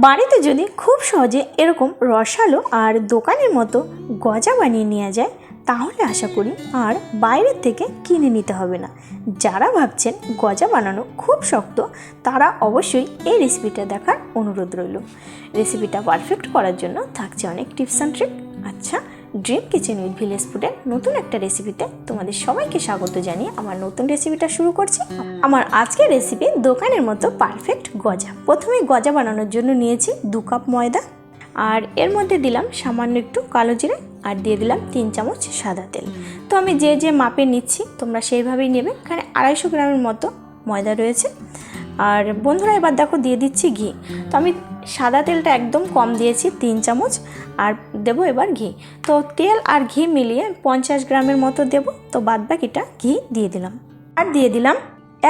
বাড়িতে যদি খুব সহজে এরকম রসালো আর দোকানের মতো গজা বানিয়ে নেওয়া যায় তাহলে আশা করি আর বাইরের থেকে কিনে নিতে হবে না। যারা ভাবছেন গজা বানানো খুব শক্ত তারা অবশ্যই এই রেসিপিটা দেখার অনুরোধ রইল। রেসিপিটা পারফেক্ট করার জন্য থাকছে অনেক টিপস অ্যান্ড ট্রিক। আচ্ছা, ড্রিম কিচেন উইথ ভিলেজ ফুডের নতুন একটা রেসিপিতে তোমাদের সবাইকে স্বাগত জানিয়ে আমার নতুন রেসিপিটা শুরু করছি। আমার আজকের রেসিপি দোকানের মতো পারফেক্ট গজা। প্রথমে গজা বানানোর জন্য নিয়েছি 2 কাপ ময়দা, আর এর মধ্যে দিলাম সামান্য একটু কালো জিরে, আর দিয়ে দিলাম 3 চামচ সাদা তেল। তো আমি যে মাপে নিচ্ছি তোমরা সেইভাবেই নেবে। এখানে 250 গ্রামের মতো ময়দা রয়েছে। আর বন্ধুরা এবার দেখো দিয়ে দিচ্ছি ঘি। তো আমি সাদা তেলটা একদম কম দিয়েছি 3 চামচ, আর দেব এবার ঘি। তো তেল আর ঘি মিলিয়ে 50 গ্রামের মতো দেব। তো বাদবাকিটা ঘি দিয়ে দিলাম। আর দিয়ে দিলাম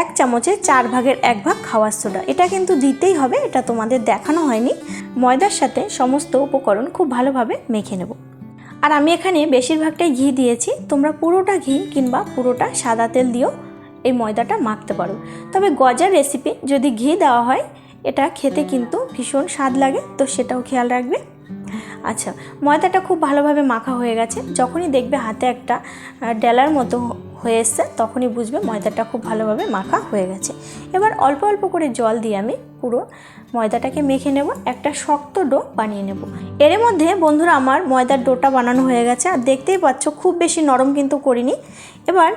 1 চামচে 4 ভাগের 1 ভাগ খাওয়ার সোডা। এটা কিন্তু দিতেই হবে, এটা তোমাদের দেখানো হয়নি। ময়দার সাথে সমস্ত উপকরণ খুব ভালোভাবে মেখে নেব। আর আমি এখানে বেশিরভাগটাই ঘি দিয়েছি, তোমরা পুরোটা ঘি কিংবা পুরোটা সাদা তেল দিয়েও এই ময়দাটা মাখতে পারো। তবে গজার রেসিপি যদি ঘি দেওয়া হয় এটা খেতে কিন্তু ভীষণ স্বাদ লাগে, তো সেটাও খেয়াল রাখবে। আচ্ছা, ময়দাটা খুব ভালোভাবে মাখা হয়ে গেছে। যখনই দেখবে হাতে একটা ডেলার মতো হয়ে এসছে তখনই বুঝবে ময়দাটা খুব ভালোভাবে মাখা হয়ে গেছে। এবার অল্প অল্প করে জল দিয়ে আমি পুরো ময়দাটাকে মেখে নেব, একটা শক্ত ডো বানিয়ে নেব। এর মধ্যে বন্ধুরা আমার ময়দার ডোটা বানানো হয়ে গেছে, আর দেখতেই পাচ্ছ খুব বেশি নরম কিন্তু করিনি। এবার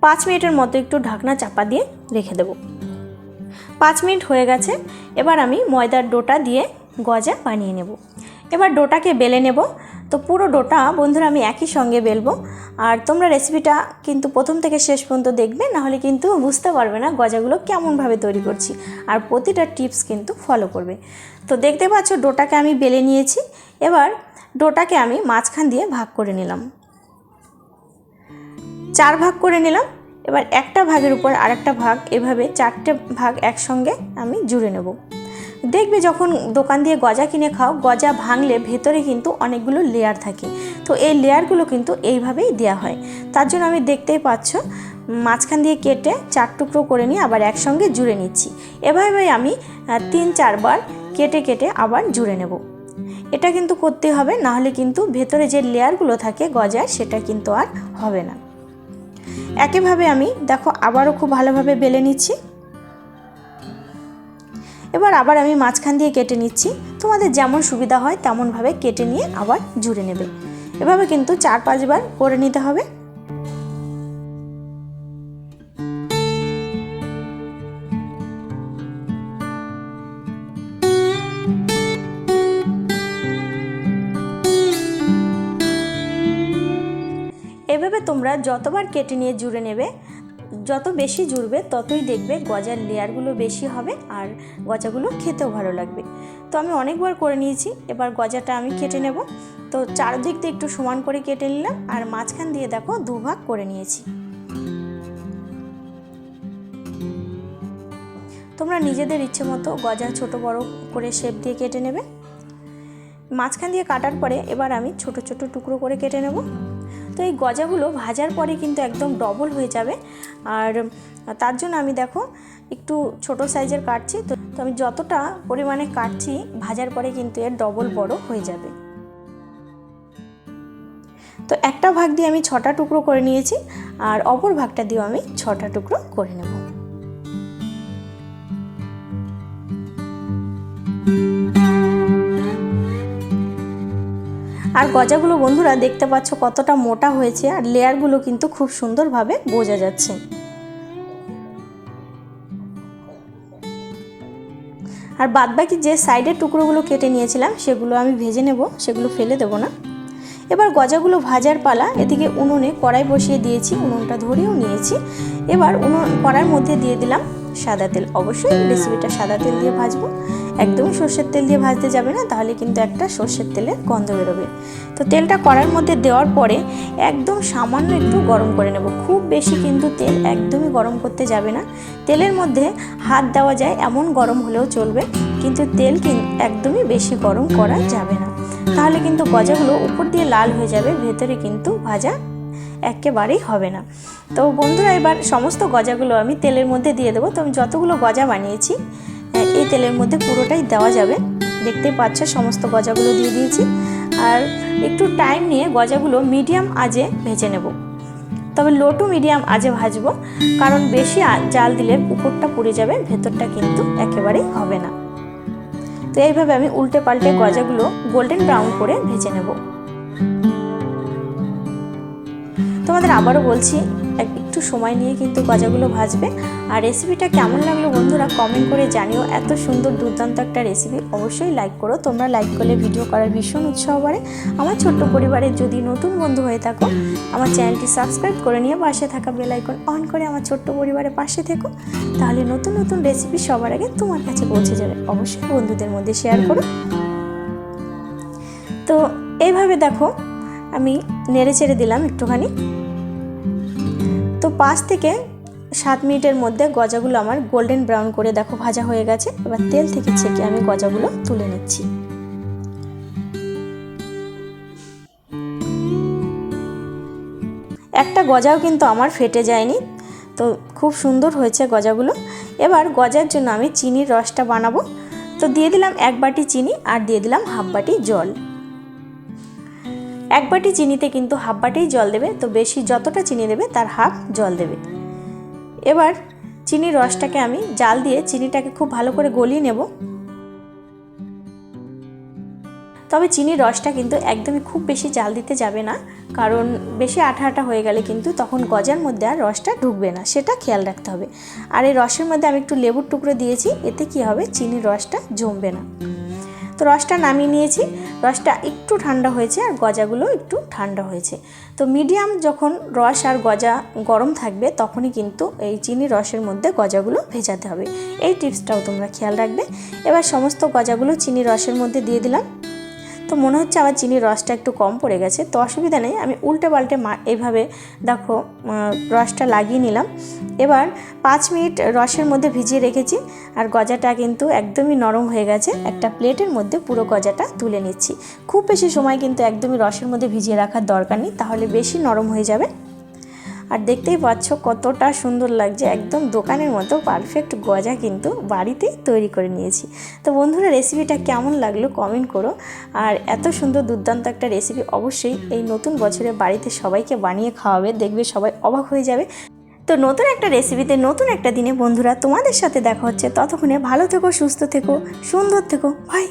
5 মিনিটের মতো একটু ঢাকনা চাপা দিয়ে রেখে দেব। 5 মিনিট হয়ে গেছে। এবার আমি ময়দার ডোটা দিয়ে গজা বানিয়ে নেব। এবার ডোটাকে বেলে নেব। তো পুরো ডোটা বন্ধুরা আমি একই সঙ্গে বেলবো, আর তোমরা রেসিপিটা কিন্তু প্রথম থেকে শেষ পর্যন্ত দেখবে, নাহলে কিন্তু বুঝতে পারবে না গজাগুলো কেমনভাবে তৈরি করছি। আর প্রতিটা টিপস কিন্তু ফলো করবে। তো দেখতে পাচ্ছ ডোটাকে আমি বেলে নিয়েছি। এবার ডোটাকে আমি মাঝখান দিয়ে ভাগ করে নিলাম, 4 ভাগ করে নিলাম। এবার একটা ভাগের উপর আরেকটা ভাগ, এভাবে 4টে ভাগ একসঙ্গে আমি জুড়ে নেব। দেখবে যখন দোকান দিয়ে গজা কিনে খাও, গজা ভাঙলে ভেতরে কিন্তু অনেকগুলো লেয়ার থাকে। তো এই লেয়ারগুলো কিন্তু এইভাবেই দেওয়া হয়। তার জন্য আমি দেখতেই পাচ্ছ মাঝখান দিয়ে কেটে 4 টুকরো করে নিয়ে আবার একসঙ্গে জুড়ে নিচ্ছি। এভাবেই আমি 3-4 বার কেটে কেটে আবার জুড়ে নেব। এটা কিন্তু করতে হবে, নাহলে কিন্তু ভেতরে যে লেয়ারগুলো থাকে গজায় সেটা কিন্তু আর হবে না। একইভাবে আমি দেখো আবারও খুব ভালোভাবে বেলে নিচ্ছি। এবার আবার আমি মাঝখান দিয়ে কেটে নিচ্ছি। তোমাদের যেমন সুবিধা হয় তেমনভাবে কেটে নিয়ে আবার জুড়ে নেবে। এভাবে কিন্তু 4-5 বার করে নিতে হবে। এভাবে তোমরা যতবার কেটে নিয়ে জুড়ে নেবে, যত বেশি জুড়বে ততই দেখবে গজার লেয়ারগুলো বেশি হবে আর গজাগুলো খেতেও ভালো লাগবে। তো আমি অনেকবার করে নিয়েছি। এবার গজাটা আমি কেটে নেব। তো চারদিক দিয়ে একটু সমান করে কেটে নিলাম, আর মাঝখান দিয়ে দেখো 2 ভাগ করে নিয়েছি। তোমরা নিজেদের ইচ্ছে মতো গজা ছোট বড় করে শেপ দিয়ে কেটে নেবে। মাঝখান দিয়ে কাটার পরে এবার আমি ছোট ছোট টুকরো করে কেটে নেব। তো এই গজাগুলো ভাজার পরে কিন্তু একদম ডবল হয়ে যাবে, আর তার জন্য আমি দেখো একটু ছোট সাইজের কাটছি। তো আমি যতটা পরিমাণে কাটছি ভাজার পরে কিন্তু এর ডবল বড় হয়ে যাবে। তো একটা ভাগ দিয়ে আমি 6টা টুকরো করে নিয়েছি, আর অপর ভাগটা দিয়েও আমি 6টা টুকরো করে নেব। আর গজাগুলো বন্ধুরা দেখতে পাচ্ছ কতটা মোটা হয়েছে, আর লেয়ারগুলো কিন্তু খুব সুন্দরভাবে বোঝা যাচ্ছে। আর বাদবাকি যে সাইডের টুকরোগুলো কেটে নিয়েছিলাম সেগুলো আমি ভেজে নেব, সেগুলো ফেলে দেবো না। এবার গজাগুলো ভাজার পালা। এদিকে উনুনে কড়াই বসিয়ে দিয়েছি, উনুনটা ধরেও নিয়েছি। এবার কড়াইয়ের মধ্যে দিয়ে দিলাম সাদা তেল। অবশ্যই রেসিপিটা সাদা তেল দিয়ে ভাজবো, একদমই সর্ষের তেল দিয়ে ভাজতে যাবে না, তাহলে কিন্তু একটা সর্ষের তেলের গন্ধ বেরোবে। তো তেলটা কড়াইয়ের মধ্যে দেওয়ার পরে একদম সামান্য একটু গরম করে নেব। খুব বেশি কিন্তু তেল একদমই গরম করতে যাবে না। তেলের মধ্যে হাত দেওয়া যায় এমন গরম হলেও চলবে, কিন্তু তেল একদমই বেশি গরম করা যাবে না, তাহলে কিন্তু গজাগুলো উপর দিয়ে লাল হয়ে যাবে, ভেতরে কিন্তু ভাজা একেবারেই হবে না। তো বন্ধুরা এবার সমস্ত গজাগুলো আমি তেলের মধ্যে দিয়ে দেবো। তো আমি যতগুলো গজা বানিয়েছি এই তেলের মধ্যে পুরোটাই দেওয়া যাবে। দেখতেই পাচ্ছ সমস্ত গজাগুলো দিয়ে দিয়েছি। আর একটু টাইম নিয়ে গজাগুলো মিডিয়াম আঁচে ভেজে নেব, তবে লো টু মিডিয়াম আঁচে ভাজবো, কারণ বেশি জাল দিলে উপরটা পুড়ে যাবে, ভেতরটা কিন্তু একেবারেই হবে না। তো এইভাবে আমি উল্টে পাল্টে গজাগুলো গোল্ডেন ব্রাউন করে ভেজে নেব। তোমাদের আবারও বলছি, একটু সময় নিয়ে কিন্তু গজাগুলো ভাজবে। আর রেসিপিটা কেমন লাগলো বন্ধুরা কমেন্ট করে জানিও। এত সুন্দর দুর্দান্ত একটা রেসিপি, অবশ্যই লাইক করো। তোমরা লাইক করলে ভিডিও করার ভীষণ উৎসাহ বাড়ে। আমার ছোট্ট পরিবারের যদি নতুন বন্ধু হয়ে থাকো, আমার চ্যানেলটি সাবস্ক্রাইব করে নিয়ে পাশে থাকা বেল আইকন অন করে আমার ছোট্ট পরিবারের পাশে থেকো, তাহলে নতুন নতুন রেসিপি সবার আগে তোমার কাছে পৌঁছে যাবে। অবশ্যই বন্ধুদের মধ্যে শেয়ার করো। তো এইভাবে দেখো আমি নেড়ে চেড়ে দিলাম একটুখানি। তো 5 থেকে 7 মিনিটের মধ্যে গজাগুলো আমার গোল্ডেন ব্রাউন করে দেখো ভাজা হয়ে গেছে। এবার তেল থেকে ছেঁকে আমি গজাগুলো তুলে নিচ্ছি। একটা গজাও কিন্তু আমার ফেটে যায়নি, তো খুব সুন্দর হয়েছে গজাগুলো। এবার গজার জন্য আমি চিনির রসটা বানাবো। তো দিয়ে দিলাম 1 বাটি চিনি আর দিয়ে দিলাম হাফ বাটি জল। 1 বাটি চিনিতে কিন্তু হাফ বাটিই জল দেবে, তো বেশি যতটা চিনি দেবে তার হাফ জল দেবে। এবার চিনির রসটাকে আমি জাল দিয়ে চিনিটাকে খুব ভালো করে গলিয়ে নেব। তবে চিনির রসটা কিন্তু একদমই খুব বেশি জাল দিতে যাবে না, কারণ বেশি আঠা আঠা হয়ে গেলে কিন্তু তখন গজার মধ্যে আর রসটা ঢুকবে না, সেটা খেয়াল রাখতে হবে। আর এই রসের মধ্যে আমি একটু লেবুর টুকরো দিয়েছি, এতে কি হবে চিনির রসটা জমবে না। তো রসটা নামিয়ে নিয়েছি, রসটা একটু ঠান্ডা হয়েছে আর গজাগুলো একটু ঠান্ডা হয়েছে। তো মিডিয়াম যখন রস আর গজা গরম থাকবে তখনই কিন্তু এই চিনির রসের মধ্যে গজাগুলো ভেজাতে হবে। এই টিপসটাও তোমরা খেয়াল রাখবে। এবার সমস্ত গজাগুলো চিনির রসের মধ্যে দিয়ে দিলাম। তো মনে হচ্ছে আবার চিনির রসটা একটু কম পড়ে গেছে, তো অসুবিধা নেই, আমি উল্টে পাল্টে এইভাবে দেখো রসটা লাগিয়ে নিলাম। এবার 5 মিনিট রসের মধ্যে ভিজিয়ে রেখেছি আর গজাটা কিন্তু একদমই নরম হয়ে গেছে। একটা প্লেটের মধ্যে পুরো গজাটা তুলে নিচ্ছি। খুব বেশি সময় কিন্তু একদমই রসের মধ্যে ভিজিয়ে রাখার দরকার নেই, তাহলে বেশি নরম হয়ে যাবে। আর দেখতেই পাচ্ছ কতটা সুন্দর লাগছে, একদম দোকানের মতো পারফেক্ট গজা কিন্তু বাড়িতেই তৈরি করে নিয়েছি। তো বন্ধুরা রেসিপিটা কেমন লাগলো কমেন্ট করো। আর এত সুন্দর দুর্দান্ত একটা রেসিপি অবশ্যই এই নতুন বছরে বাড়িতে সবাইকে বানিয়ে খাওয়াবে, দেখবে সবাই অবাক হয়ে যাবে। তো নতুন একটা রেসিপিতে নতুন একটা দিনে বন্ধুরা তোমাদের সাথে দেখা হচ্ছে। ততক্ষণে ভালো থেকো, সুস্থ থেকো, সুন্দর থেকো, বাই।